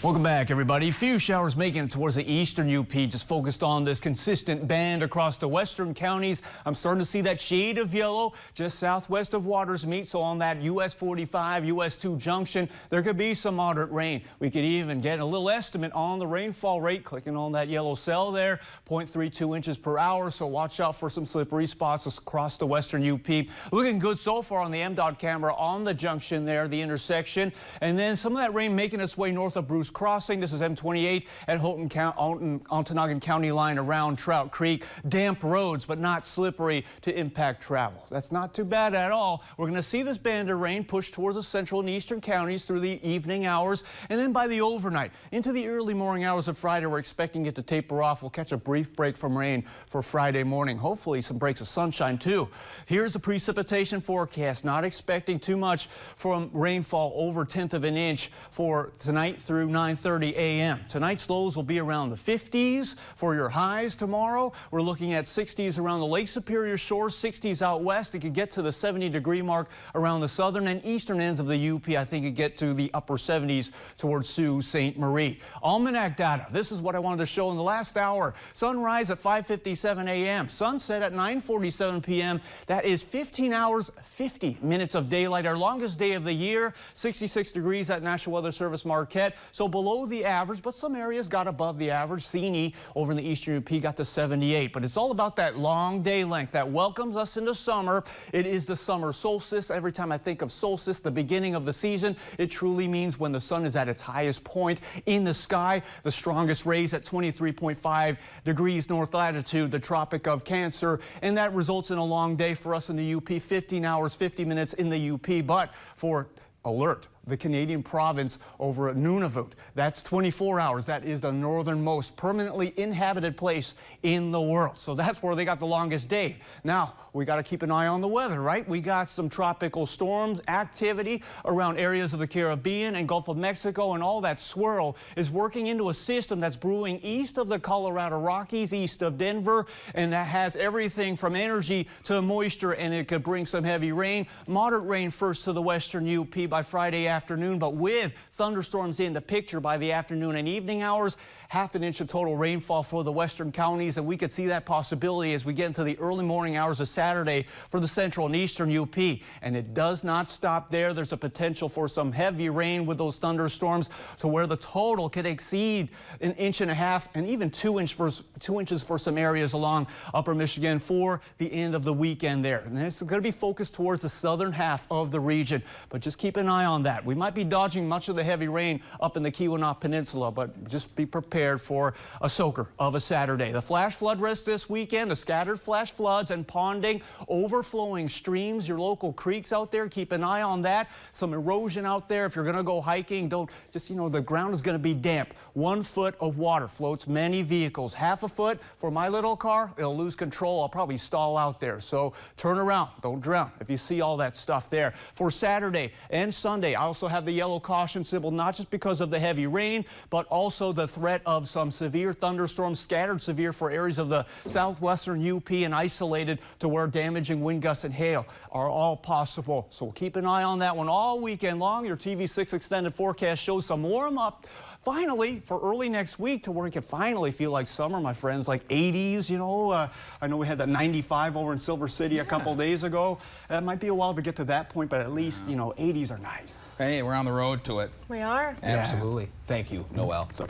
Welcome back, everybody. Few showers making it towards the eastern UP, just focused on this consistent band across the western counties. I'm starting to see that shade of yellow just southwest of Watersmeet. So on that US 45, US 2 junction, there could be some moderate rain. We could even get a little estimate on the rainfall rate. Clicking on that yellow cell there, 0.32 inches per hour. So watch out for some slippery spots across the western UP. Looking good so far on the MDOT camera on the junction there, the intersection. And then some of that rain making its way north of Bruce Crossing. This is M28 at Ontonagon County line around Trout Creek. Damp roads, but not slippery to impact travel. That's not too bad at all. We're going to see this band of rain push towards the central and eastern counties through the evening hours, and then by the overnight into the early morning hours of Friday, we're expecting it to taper off. We'll catch a brief break from rain for Friday morning. Hopefully some breaks of sunshine too. Here's the precipitation forecast. Not expecting too much from rainfall, over 1/10 of an inch for tonight through 9:30 a.m. Tonight's lows will be around the 50s. For your highs tomorrow, we're looking at 60s around the Lake Superior shore, 60s out west. It could get to the 70-degree mark around the southern and eastern ends of the UP. I think it get to the upper 70s towards Sault Ste. Marie. Almanac data. This is what I wanted to show in the last hour. Sunrise at 5:57 a.m. Sunset at 9:47 p.m. That is 15 hours, 50 minutes of daylight. Our longest day of the year. 66 degrees at National Weather Service Marquette. So below the average, but some areas got above the average. Seney over in the eastern UP got to 78. But it's all about that long day length that welcomes us into summer. It is the summer solstice. Every time I think of solstice, the beginning of the season, it truly means when the sun is at its highest point in the sky. The strongest rays at 23.5 degrees north latitude, the Tropic of Cancer. And that results in a long day for us in the UP, 15 hours, 50 minutes in the UP. But for alert, the Canadian province over at Nunavut. That's 24 hours. That is the northernmost permanently inhabited place in the world. So that's where they got the longest day. Now, we got to keep an eye on the weather, right? We got some tropical storms activity around areas of the Caribbean and Gulf of Mexico, and all that swirl is working into a system that's brewing east of the Colorado Rockies, east of Denver, and that has everything from energy to moisture, and it could bring some heavy rain. Moderate rain first to the western UP by Friday afternoon, but with thunderstorms in the picture by the afternoon and evening hours. 1/2 inch of total rainfall for the western counties, and we could see that possibility as we get into the early morning hours of Saturday for the central and eastern UP. And it does not stop there. There's a potential for some heavy rain with those thunderstorms to where the total could exceed 1.5 inches and even 2 inches for some areas along upper Michigan for the end of the weekend there. And it's going to be focused towards the southern half of the region, but just keep an eye on that. We might be dodging much of the heavy rain up in the Keweenaw Peninsula, but just be prepared for a soaker of a Saturday. The flash flood risk this weekend, the scattered flash floods and ponding, overflowing streams, your local creeks out there, keep an eye on that. Some erosion out there. If you're going to go hiking, don't just, the ground is going to be damp. 1 foot of water floats many vehicles. 1/2 foot for my little car, it'll lose control. I'll probably stall out there. So turn around, don't drown if you see all that stuff there. For Saturday and Sunday, I also have the yellow caution symbol, not just because of the heavy rain, but also the threat of some severe thunderstorms, scattered severe for areas of the southwestern UP, and isolated to where damaging wind gusts and hail are all possible. So we'll keep an eye on that one all weekend long. Your TV6 extended forecast shows some warm up finally for early next week to where it can finally feel like summer, my friends, like 80s, I know we had that 95 over in Silver City a couple days ago. It might be a while to get to that point, but at least, 80s are nice. Hey, we're on the road to it. We are. Absolutely. Yeah. Thank you, Noel. So.